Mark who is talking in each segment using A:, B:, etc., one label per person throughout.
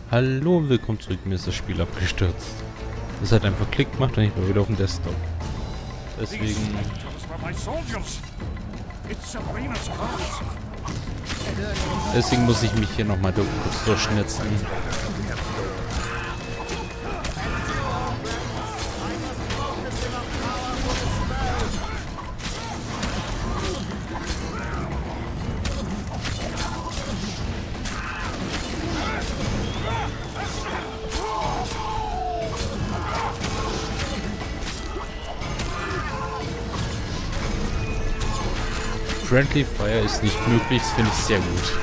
A: Hallo und willkommen zurück. Mir ist das Spiel abgestürzt. Es hat einfach Klick gemacht und ich war wieder auf dem Desktop. Deswegen muss ich mich hier nochmal kurz durchschnitzen. Friendly Fire ist nicht möglich, das finde ich sehr gut.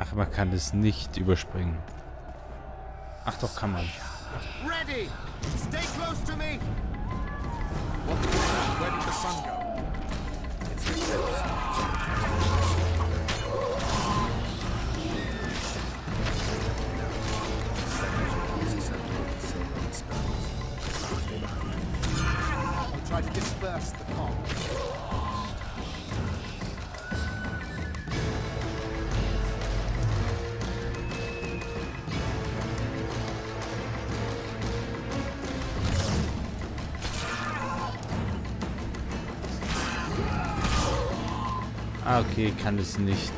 A: Ach, man kann es nicht überspringen. Ach doch, kann man.
B: Ready! Stay close to me! Where did the sun go? It's I'll try to disperse the fog.
A: Ah, okay, kann es nicht.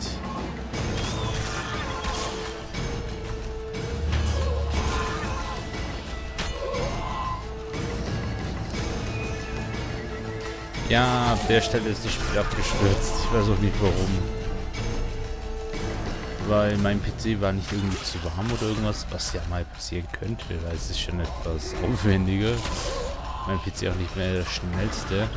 A: Ja, ab der Stelle ist das Spiel abgestürzt. Ich weiß auch nicht warum. Weil mein PC war nicht irgendwie zu warm oder irgendwas, was ja mal passieren könnte, weil es ist schon etwas aufwendiger. Mein PC auch nicht mehr der schnellste.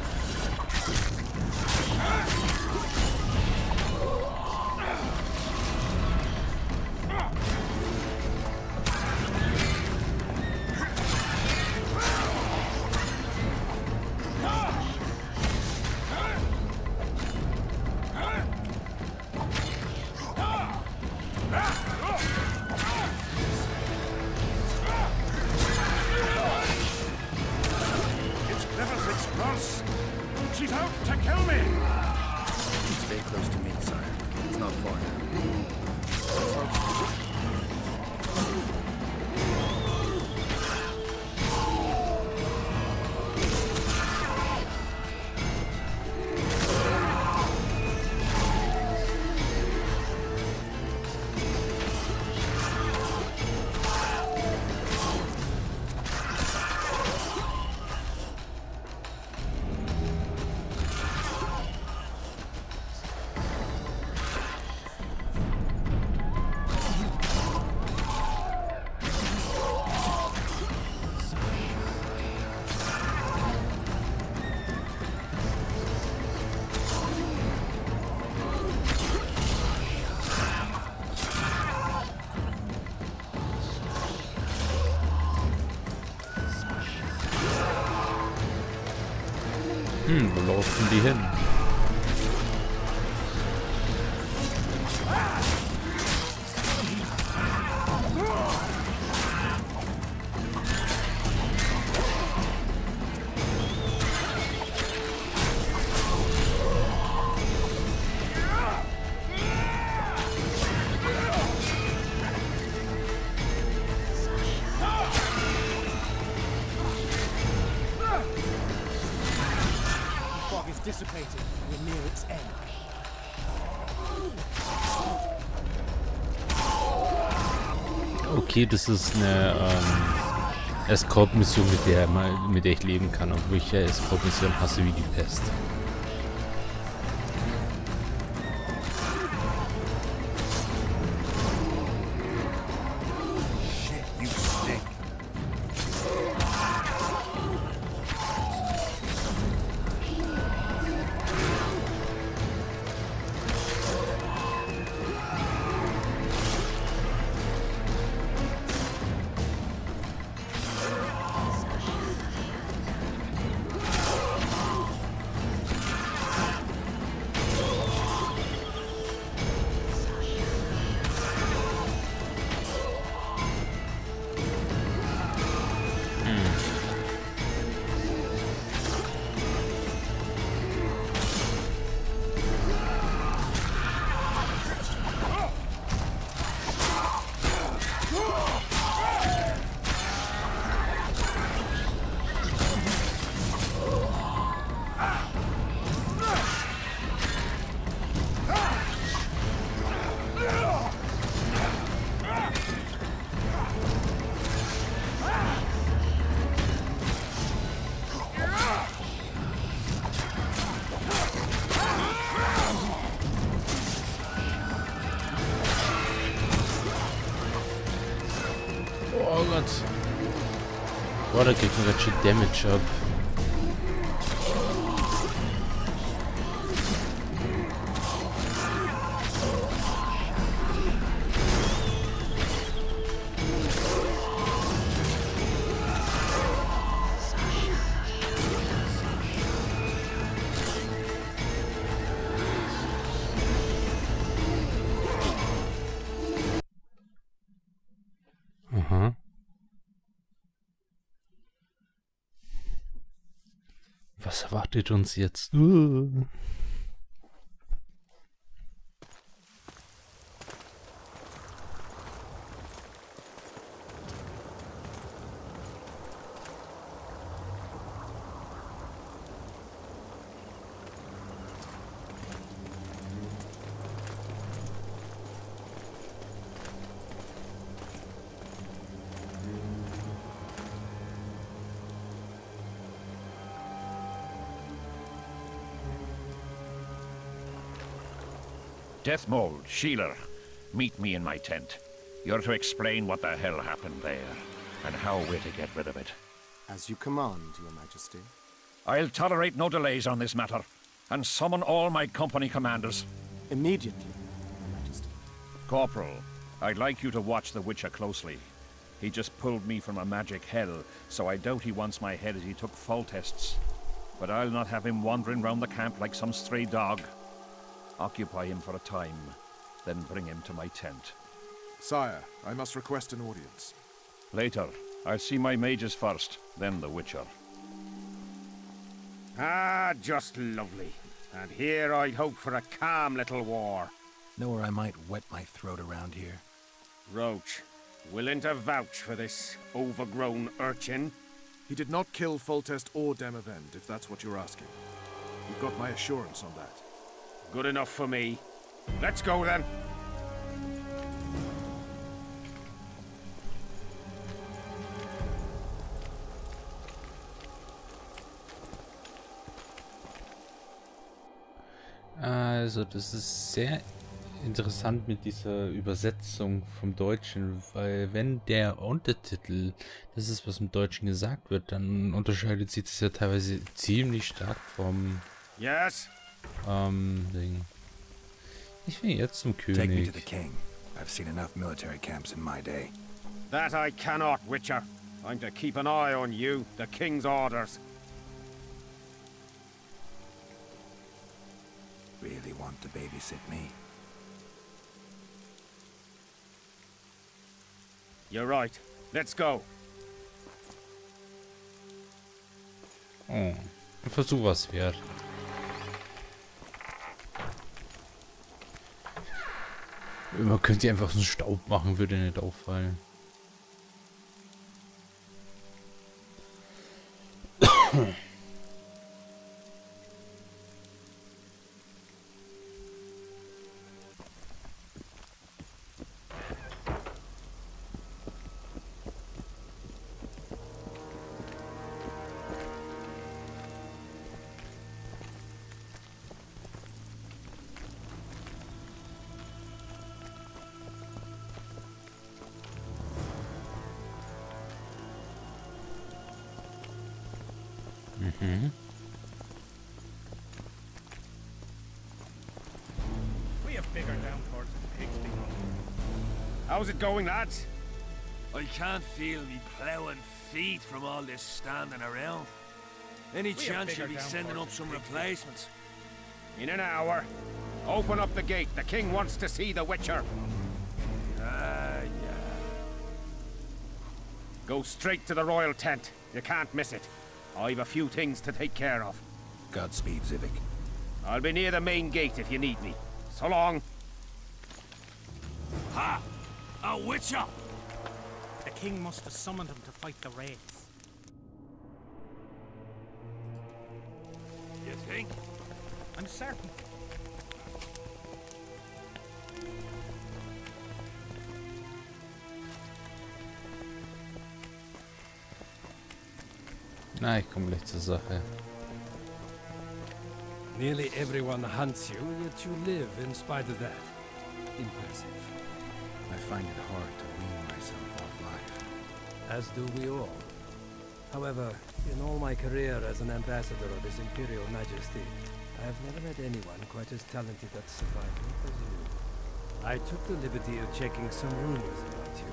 C: She's out to kill me!
B: Stay close to me, sire. It's not far now.
A: Wo laufen die hin?
C: Dissipating. We're near its end.
A: Okay, das ist eine Escort-Mission, mit der ich leben kann. Und welche Escort-Mission hasse wie die Pest. Oh Gott. Boah, da kriegt man ganz schön Damage ab. Aha. Was erwartet uns jetzt?
C: Death Mold, Sheeler, meet me in my tent. You're to explain what the hell happened there, and how we're to get rid of it.
D: As you command, Your Majesty.
C: I'll tolerate no delays on this matter, and summon all my company commanders.
D: Immediately, Your Majesty.
C: Corporal, I'd like you to watch the Witcher closely. He just pulled me from a magic hell, so I doubt he wants my head as he took fall tests. But I'll not have him wandering round the camp like some stray dog. Occupy him for a time, then bring him to my tent.
E: Sire, I must request an audience.
C: Later. I'll see my mages first, then the Witcher.
F: Ah, just lovely. And here I'd hope for a calm little war.
B: Know where I might wet my throat around here?
F: Roach, willing to vouch for this overgrown urchin?
E: He did not kill Foltest or Dergamemop, if that's what you're asking. You've got my assurance on that.
F: Good enough for me. Let's go then.
A: Also, das ist sehr interessant mit dieser Übersetzung vom Deutschen, weil wenn der Untertitel, das ist, was im Deutschen gesagt wird, dann unterscheidet sich das ja teilweise ziemlich stark vom Ding. Ich will jetzt zum König.
B: Take me to the king. I've seen enough military camps in my day.
F: That I cannot, Witcher. I'm to keep an eye on you, the king's orders.
B: really want to babysit me.
F: You're right. Let's go.
A: Oh, ein Versuch was wert. Man könnte einfach so einen Staub machen, würde nicht auffallen.
F: We have bigger downpours than pigs be hunting. How's it going, lads?
G: I can't feel me ploughing feet from all this standing around. Any chance you'll be sending up some replacements?
F: In an hour. Open up the gate. The king wants to see the Witcher.
G: Ah, yeah.
F: Go straight to the royal tent. You can't miss it. I've a few things to take care of.
B: Godspeed, Zivik.
F: I'll be near the main gate if you need me. So long.
G: Ha! A Witcher!
H: The king must have summoned him to fight the wraiths.
G: You think?
H: I'm certain.
A: Na, ich komme gleich zur Sache.
I: Nearly everyone hunts you, yet you live in spite of that. Impressive.
B: I find it hard to wean myself off life.
I: As do we all. However, in all my career as an ambassador of His Imperial Majesty, I have never met anyone quite as talented at survival as you. I took the liberty of checking some rumors about you.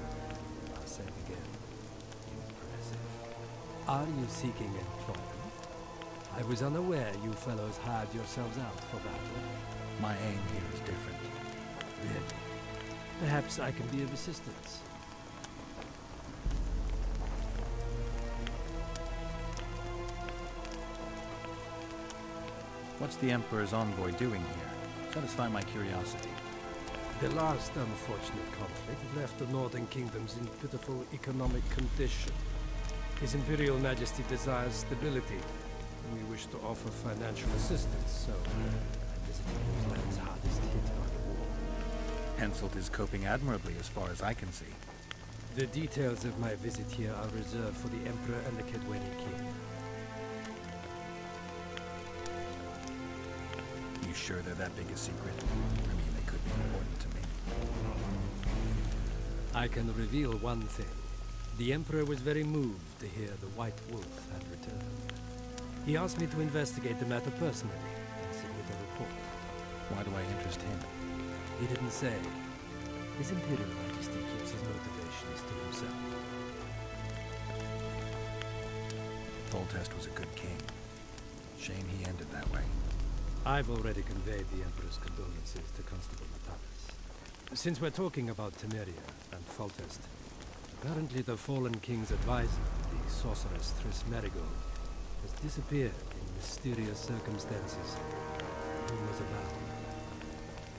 I: I'll say it again. Impressive. Are you seeking employment? I was unaware you fellows hired yourselves out for battle.
B: My aim here is different.
I: Really? Perhaps I can be of assistance.
B: What's the Emperor's envoy doing here? Satisfy my curiosity.
I: The last unfortunate conflict left the northern kingdoms in pitiful economic condition. His Imperial Majesty desires stability, and we wish to offer financial assistance, so I visited those lands hardest hit by the war.
B: Henselt is coping admirably as far as I can see.
I: The details of my visit here are reserved for the Emperor and the Kedweni King.
B: You sure they're that big a secret? I mean, they could be important to me.
I: I can reveal one thing. The Emperor was very moved to hear the White Wolf had returned. He asked me to investigate the matter personally and submit a report.
B: Why do I interest him?
I: He didn't say. His Imperial Majesty keeps his motivations to himself.
B: Foltest was a good king. Shame he ended that way.
I: I've already conveyed the Emperor's condolences to Constable Natalis. Since we're talking about Temeria and Foltest, apparently the fallen king's advisor, the sorceress Triss Merigold, has disappeared in mysterious circumstances. Rumors abound.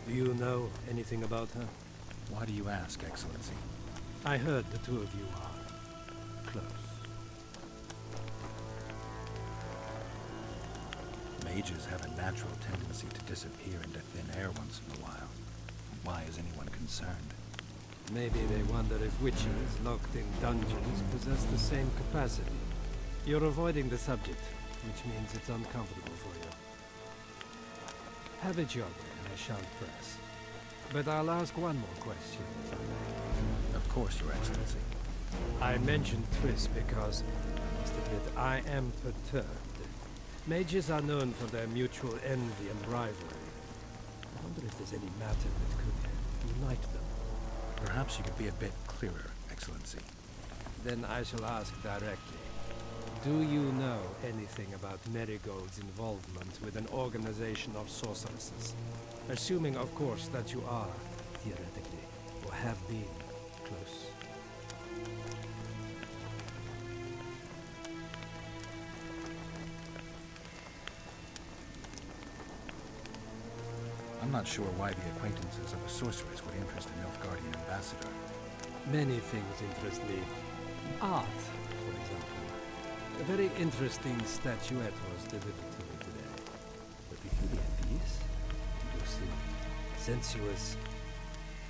I: Do you know anything about her?
B: Why do you ask, Excellency?
I: I heard the two of you are close.
B: Mages have a natural tendency to disappear into thin air once in a while. Why is anyone concerned?
I: Maybe they wonder if witches locked in dungeons possess the same capacity. You're avoiding the subject, which means it's uncomfortable for you. Have it your way, I shan't press. But I'll ask one more question, if I may.
B: Of course, Your Excellency.
I: I mentioned Triss because, I must admit, I am perturbed. Mages are known for their mutual envy and rivalry. I wonder if there's any matter that could unite them.
B: Perhaps you could be a bit clearer, Excellency.
I: Then I shall ask directly. Do you know anything about Marigold's involvement with an organization of sorceresses? Assuming, of course, that you are, theoretically, or have been, close.
B: I'm not sure why the acquaintances of a sorceress would interest a Nilfgaardian ambassador.
I: Many things interest me. Art, for example. A very interesting statuette was delivered to me today. A peculiar piece, you see. Sensuous.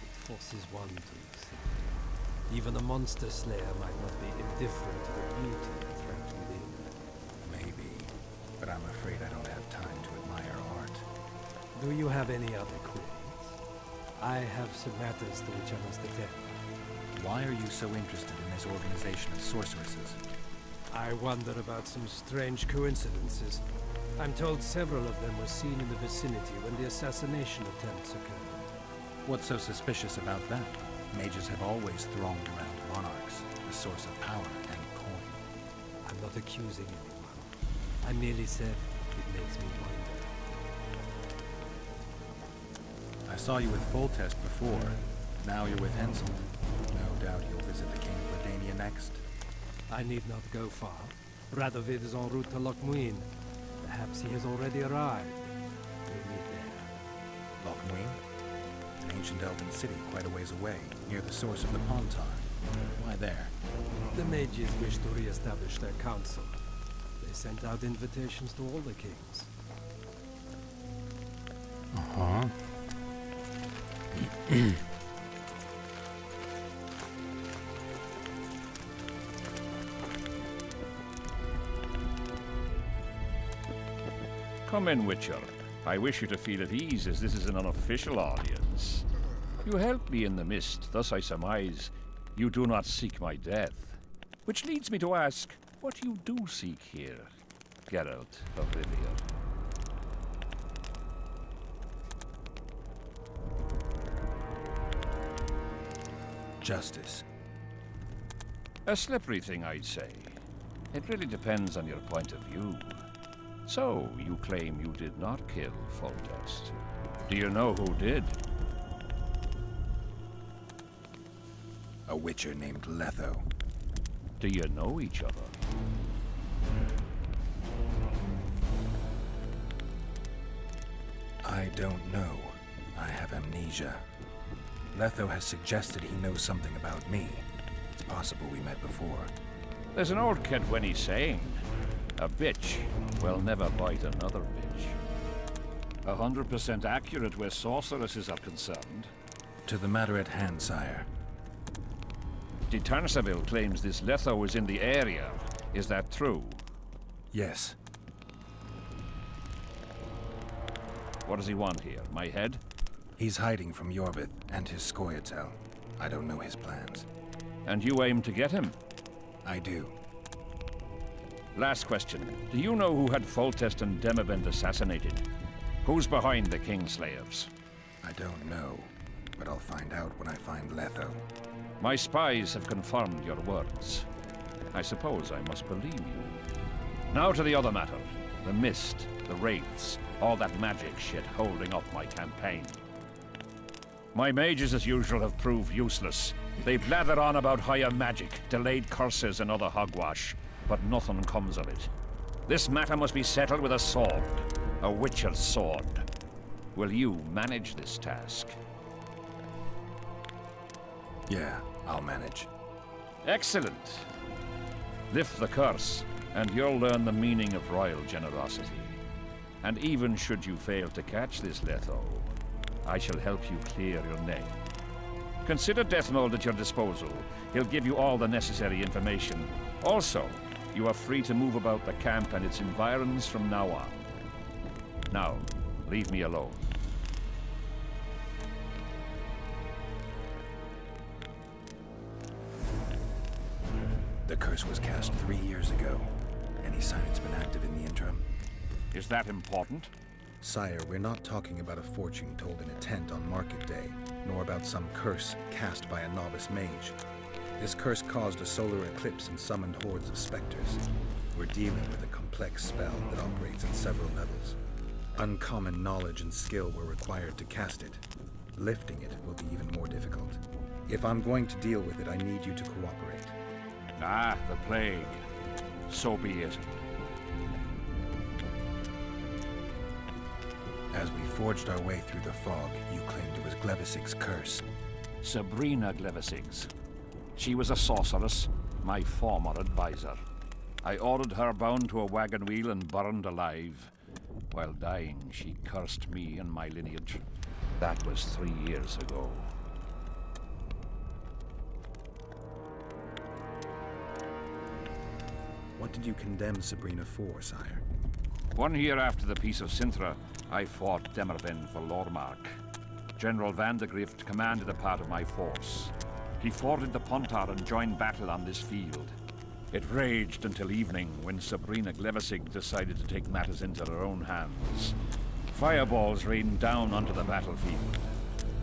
I: It forces one to think. Even a monster slayer might not be indifferent to the beauty trapped within.
B: Maybe, but I'm afraid I don't have time to admire art.
I: Do you have any other queries? I have some matters to which I must attend.
B: Why are you so interested in this organization of sorceresses?
I: I wonder about some strange coincidences. I'm told several of them were seen in the vicinity when the assassination attempts occurred.
B: What's so suspicious about that? Mages have always thronged around monarchs, the source of power and coin.
I: I'm not accusing anyone. I merely said it makes me wonder.
B: I saw you with Foltest before. Now you're with Henselt. No doubt you'll visit the King of Redania next.
I: I need not go far. Radovid is en route to Lochmuin. Perhaps he has already arrived. We'll meet there.
B: Lochmuin? An ancient elven city quite a ways away, near the source of the Pontar. Why there?
I: The mages wish to re-establish their council. They sent out invitations to all the kings.
A: Uh-huh.
C: Come in, Witcher. I wish you to feel at ease, as this is an unofficial audience. You helped me in the mist, thus I surmise you do not seek my death. Which leads me to ask what you do seek here, Geralt of Rivia.
B: Justice.
C: A slippery thing, I'd say. It really depends on your point of view. So, you claim you did not kill Foltest. Do you know who did?
B: A witcher named Letho.
C: Do you know each other?
B: I don't know. I have amnesia. Letho has suggested he knows something about me. It's possible we met before.
C: There's an old Kedwenny saying, a bitch will never bite another bitch. 100% accurate where sorceresses are concerned.
B: To the matter at hand, sire.
C: De Tanseville claims this Letho is in the area. Is that true?
B: Yes.
C: What does he want here? My head?
B: He's hiding from Yorvith and his Scoia'tael. I don't know his plans.
C: And you aim to get him?
B: I do.
C: Last question. Do you know who had Foltest and Demavend assassinated? Who's behind the Kingslayers?
B: I don't know, but I'll find out when I find Letho.
C: My spies have confirmed your words. I suppose I must believe you. Now to the other matter. The mist, the wraiths, all that magic shit holding up my campaign. My mages, as usual, have proved useless. They blather on about higher magic, delayed curses and other hogwash, but nothing comes of it. This matter must be settled with a sword. A witcher's sword. Will you manage this task?
B: Yeah, I'll manage.
C: Excellent. Lift the curse, and you'll learn the meaning of royal generosity. And even should you fail to catch this Letho, I shall help you clear your name. Consider Deathmold at your disposal. He'll give you all the necessary information. Also, you are free to move about the camp and its environs from now on. Now, leave me alone.
B: The curse was cast 3 years ago. Any sign it's been active in the interim?
C: Is that important?
B: Sire, we're not talking about a fortune told in a tent on market day, nor about some curse cast by a novice mage. This curse caused a solar eclipse and summoned hordes of specters. We're dealing with a complex spell that operates at several levels. Uncommon knowledge and skill were required to cast it. Lifting it will be even more difficult. If I'm going to deal with it, I need you to cooperate.
C: Ah, the plague. So be it.
B: As we forged our way through the fog, you claimed it was Glevisig's curse.
C: Sabrina Glevisig's. She was a sorceress, my former advisor. I ordered her bound to a wagon wheel and burned alive. While dying, she cursed me and my lineage. That was 3 years ago.
B: What did you condemn Sabrina for, sire?
C: 1 year after the Peace of Sintra, I fought Demerven for Lormark. General Vandegrift commanded a part of my force. He forded the Pontar and joined battle on this field. It raged until evening when Sabrina Glevisig decided to take matters into her own hands. Fireballs rained down onto the battlefield.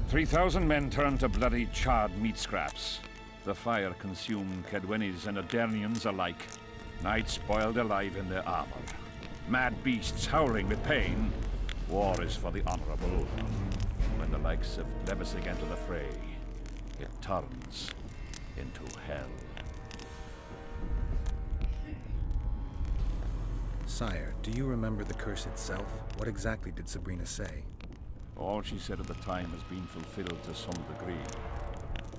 C: 3,000 men turned to bloody charred meat scraps. The fire consumed Kedwenis and Adernians alike. Knights boiled alive in their armor. Mad beasts howling with pain. War is for the honorable. When the likes of Glevisig enter the fray, it turns into hell.
B: Sire, do you remember the curse itself? What exactly did Sabrina say?
C: All she said at the time has been fulfilled to some degree.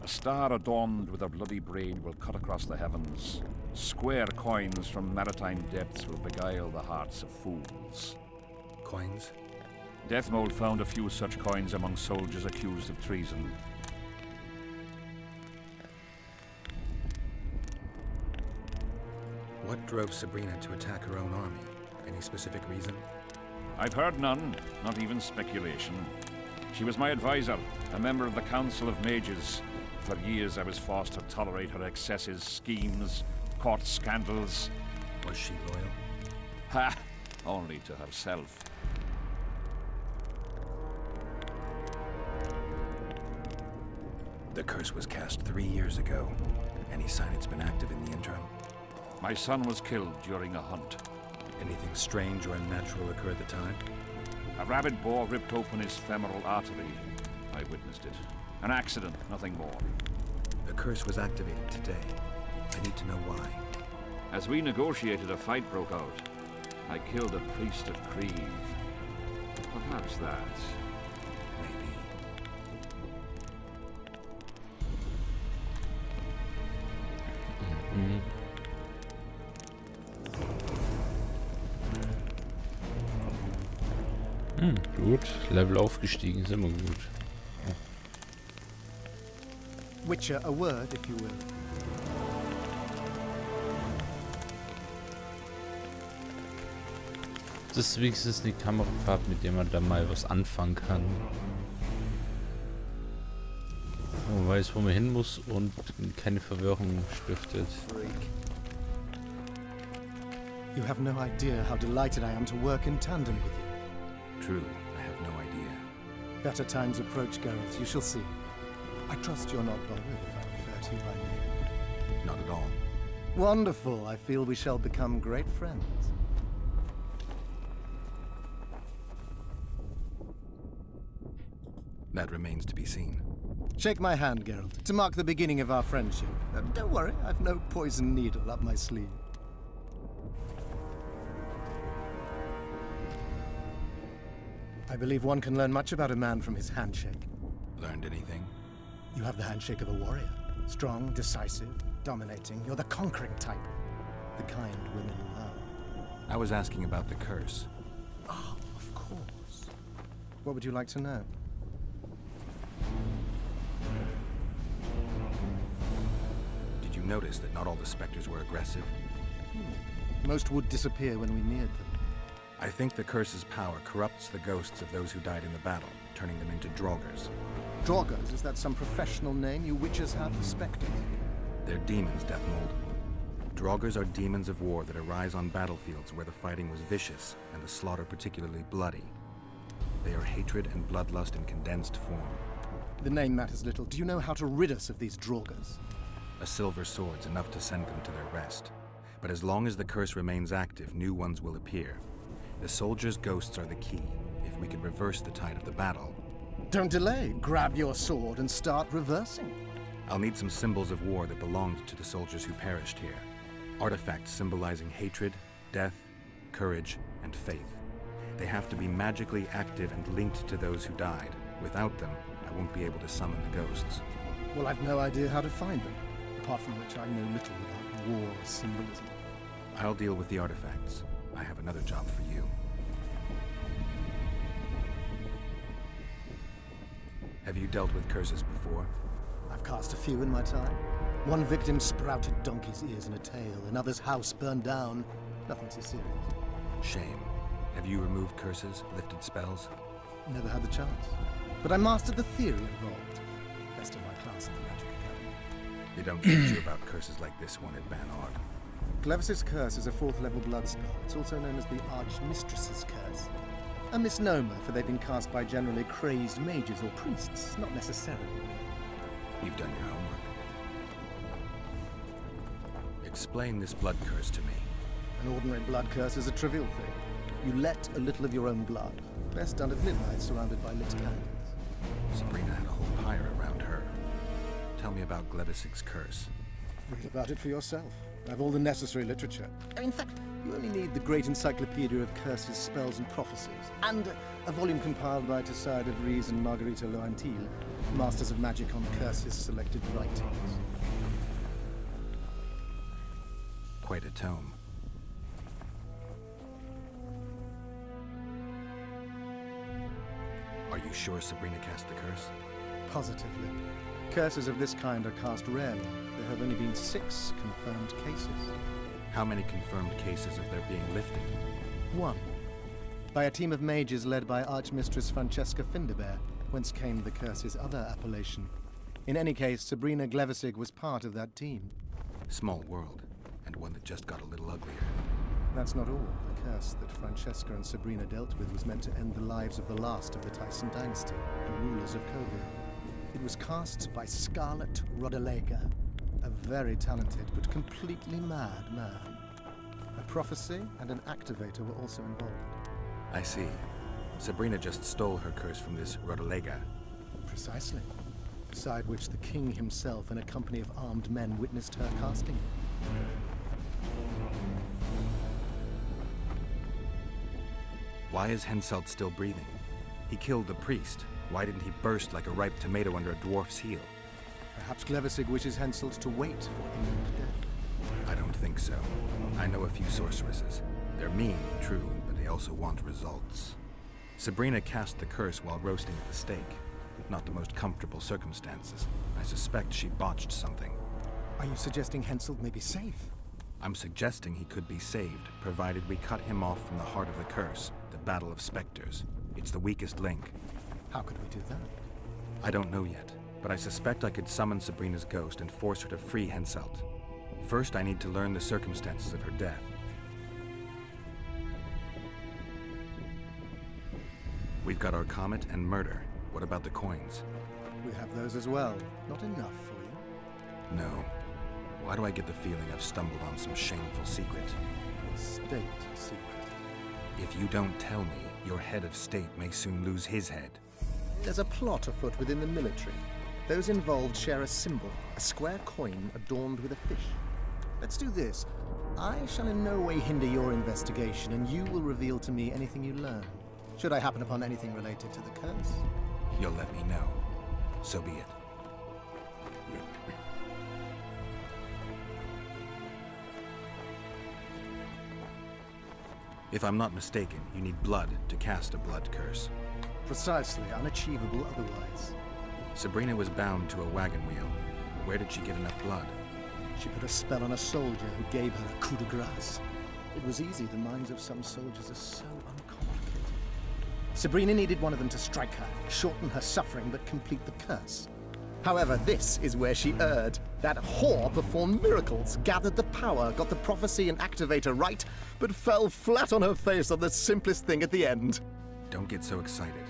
C: A star adorned with a bloody braid will cut across the heavens. Square coins from maritime depths will beguile the hearts of fools.
B: Coins?
C: Deathmold found a few such coins among soldiers accused of treason.
B: What drove Sabrina to attack her own army? Any specific reason?
C: I've heard none, not even speculation. She was my advisor, a member of the Council of Mages. For years I was forced to tolerate her excesses, schemes, court scandals.
B: Was she loyal?
C: Ha! Only to herself.
B: The curse was cast 3 years ago. Any sign it's been active in the interim?
C: My son was killed during a hunt.
B: Anything strange or unnatural occur at the time?
C: A rabid boar ripped open his femoral artery. I witnessed it. An accident, nothing more.
B: The curse was activated today. I need to know why.
C: As we negotiated, a fight broke out. I killed a priest of Creve. Perhaps that.
B: Maybe.
A: Gut, Level aufgestiegen, ist immer gut.
D: Witcher, a word, if you will.
A: Das ist wenigstens eine Kamerafahrt, mit der man da mal was anfangen kann. Man weiß, wo man hin muss und keine Verwirrung stiftet.
D: You have no idea how delighted I am to work in tandem with you.
B: True, I have no idea.
D: Better times approach, Geralt, you shall see. I trust you're not bothered if I refer to you by name.
B: Not at all.
D: Wonderful, I feel we shall become great friends.
B: That remains to be seen.
D: Shake my hand, Geralt, to mark the beginning of our friendship. Don't worry, I've no poison needle up my sleeve. I believe one can learn much about a man from his handshake.
B: Learned anything?
D: You have the handshake of a warrior. Strong, decisive, dominating. You're the conquering type. The kind women love.
B: I was asking about the curse.
D: Oh, of course. What would you like to know?
B: Did you notice that not all the specters were aggressive?
D: Most would disappear when we neared them.
B: I think the curse's power corrupts the ghosts of those who died in the battle, turning them into draugrs.
D: Draugrs? Is that some professional name you witches have for specters?
B: They're demons, Deathmold. Draugrs are demons of war that arise on battlefields where the fighting was vicious and the slaughter particularly bloody. They are hatred and bloodlust in condensed form.
D: The name matters little. Do you know how to rid us of these draugrs?
B: A silver sword's enough to send them to their rest. But as long as the curse remains active, new ones will appear. The soldiers' ghosts are the key. If we can reverse the tide of the battle...
D: Don't delay. Grab your sword and start reversing.
B: I'll need some symbols of war that belonged to the soldiers who perished here. Artifacts symbolizing hatred, death, courage, and faith. They have to be magically active and linked to those who died. Without them, I won't be able to summon the ghosts.
D: Well, I've no idea how to find them, apart from which I know little about war symbolism.
B: I'll deal with the artifacts. I have another job for you. Have you dealt with curses before?
D: I've cast a few in my time. One victim sprouted donkey's ears in a tail, another's house burned down. Nothing too serious.
B: Shame. Have you removed curses, lifted spells?
D: Never had the chance. But I mastered the theory involved. Best in my class at the Magic Academy.
B: They don't teach you about curses like this one at Banord.
D: Glevis's curse is a 4th level blood spell. It's also known as the Archmistress's curse. A misnomer, for they've been cast by generally crazed mages or priests, not necessarily.
B: You've done your homework. Explain this blood curse to me.
D: An ordinary blood curse is a trivial thing. You let a little of your own blood. Best done at midnight, surrounded by lit candles.
B: Sabrina had a whole pyre around her. Tell me about Glevis's curse.
D: Read about it for yourself. I have all the necessary literature. In fact, you only need the great encyclopedia of curses, spells, and prophecies, and a volume compiled by Tessard de Vries and Margarita Loantil, Masters of Magic on Curses Selected Writings.
B: Quite a tome. Are you sure Sabrina cast the curse?
D: Positively. Curses of this kind are cast rarely. There have only been 6 confirmed cases.
B: How many confirmed cases of their being lifted?
D: 1. By a team of mages led by Archmistress Francesca Finderbear, whence came the curse's other appellation. In any case, Sabrina Glevisig was part of that team.
B: Small world, and one that just got a little uglier.
D: That's not all. The curse that Francesca and Sabrina dealt with was meant to end the lives of the last of the Tyson dynasty, the rulers of Kovia. It was cast by Scarlet Rodalega, a very talented but completely mad man. A prophecy and an activator were also involved.
B: I see. Sabrina just stole her curse from this Rodalega.
D: Precisely. Beside which the king himself and a company of armed men witnessed her casting.
B: Why is Henselt still breathing? He killed the priest. Why didn't he burst like a ripe tomato under a dwarf's heel?
D: Perhaps Glevisig wishes Henselt to wait for imminent death.
B: I don't think so. I know a few sorceresses. They're mean, true, but they also want results. Sabrina cast the curse while roasting at the stake. Not the most comfortable circumstances. I suspect she botched something.
D: Are you suggesting Henselt may be safe?
B: I'm suggesting he could be saved, provided we cut him off from the heart of the curse, the Battle of Spectres. It's the weakest link.
D: How could we do that?
B: I don't know yet, but I suspect I could summon Sabrina's ghost and force her to free Henselt. First, I need to learn the circumstances of her death. We've got our comet and murder. What about the coins?
D: We have those as well. Not enough for you?
B: No. Why do I get the feeling I've stumbled on some shameful secret?
D: A state secret.
B: If you don't tell me, your head of state may soon lose his head.
D: There's a plot afoot within the military. Those involved share a symbol, a square coin adorned with a fish. Let's do this. I shall in no way hinder your investigation, and you will reveal to me anything you learn. Should I happen upon anything related to the curse?
B: You'll let me know. So be it. If I'm not mistaken, you need blood to cast a blood curse.
D: Precisely, unachievable otherwise.
B: Sabrina was bound to a wagon wheel. Where did she get enough blood?
D: She put a spell on a soldier who gave her a coup de grace. It was easy, the minds of some soldiers are so uncomplicated. Sabrina needed one of them to strike her, shorten her suffering, but complete the curse. However, this is where she erred. That whore performed miracles, gathered the power, got the prophecy and activator right, but fell flat on her face on the simplest thing at the end.
B: Don't get so excited.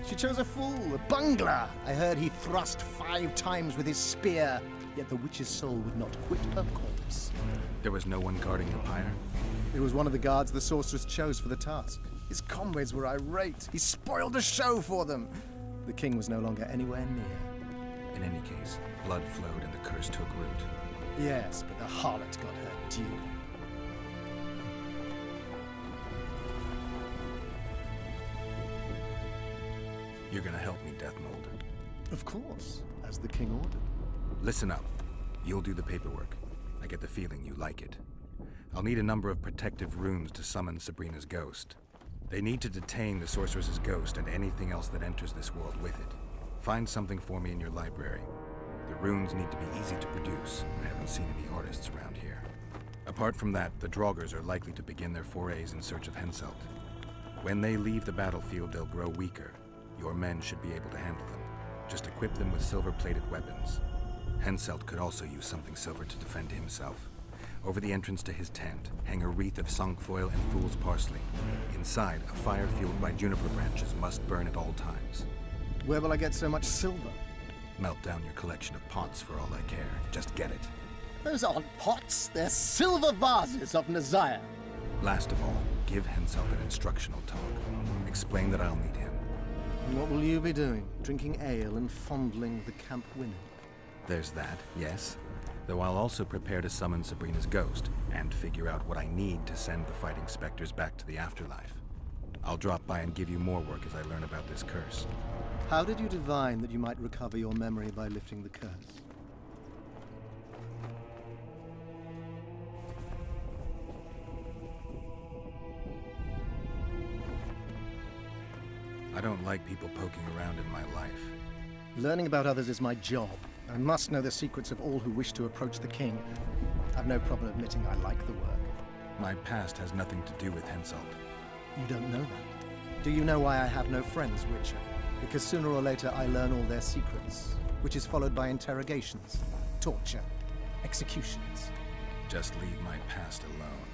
D: She chose a fool, a bungler. I heard he thrust 5 times with his spear. yet the witch's soul would not quit her corpse.
B: There was no one guarding the pyre?
D: It was one of the guards the sorceress chose for the task. His comrades were irate. He spoiled the show for them. The king was no longer anywhere near.
B: In any case, blood flowed and the curse took root.
D: Yes, but the harlot got her due.
B: You're gonna help me, Death Mold.
D: Of course, as the king ordered.
B: Listen up. You'll do the paperwork. I get the feeling you like it. I'll need a number of protective runes to summon Sabrina's ghost. They need to detain the sorceress's ghost and anything else that enters this world with it. Find something for me in your library. The runes need to be easy to produce. I haven't seen any artists around here. Apart from that, the Draugrs are likely to begin their forays in search of Henselt. When they leave the battlefield, they'll grow weaker. Your men should be able to handle them. Just equip them with silver-plated weapons. Henselt could also use something silver to defend himself. Over the entrance to his tent, hang a wreath of cinquefoil and fool's parsley. Inside, a fire fueled by juniper branches must burn at all times.
D: Where will I get so much silver?
B: Melt down your collection of pots for all I care. Just get it.
D: Those aren't pots, they're silver vases of Nazaya.
B: Last of all, give Henselt an instructional talk. Explain that I'll meet him.
D: And what will you be doing? Drinking ale and fondling the camp women?
B: There's that, yes. Though I'll also prepare to summon Sabrina's ghost, and figure out what I need to send the fighting specters back to the afterlife. I'll drop by and give you more work as I learn about this curse.
D: How did you divine that you might recover your memory by lifting the curse?
B: I don't like people poking around in my life.
D: Learning about others is my job. I must know the secrets of all who wish to approach the king. I've no problem admitting I like the work.
B: My past has nothing to do with Henselt.
D: You don't know that. Do you know why I have no friends, Witcher? Because sooner or later I learn all their secrets, which is followed by interrogations, torture, executions.
B: Just leave my past alone.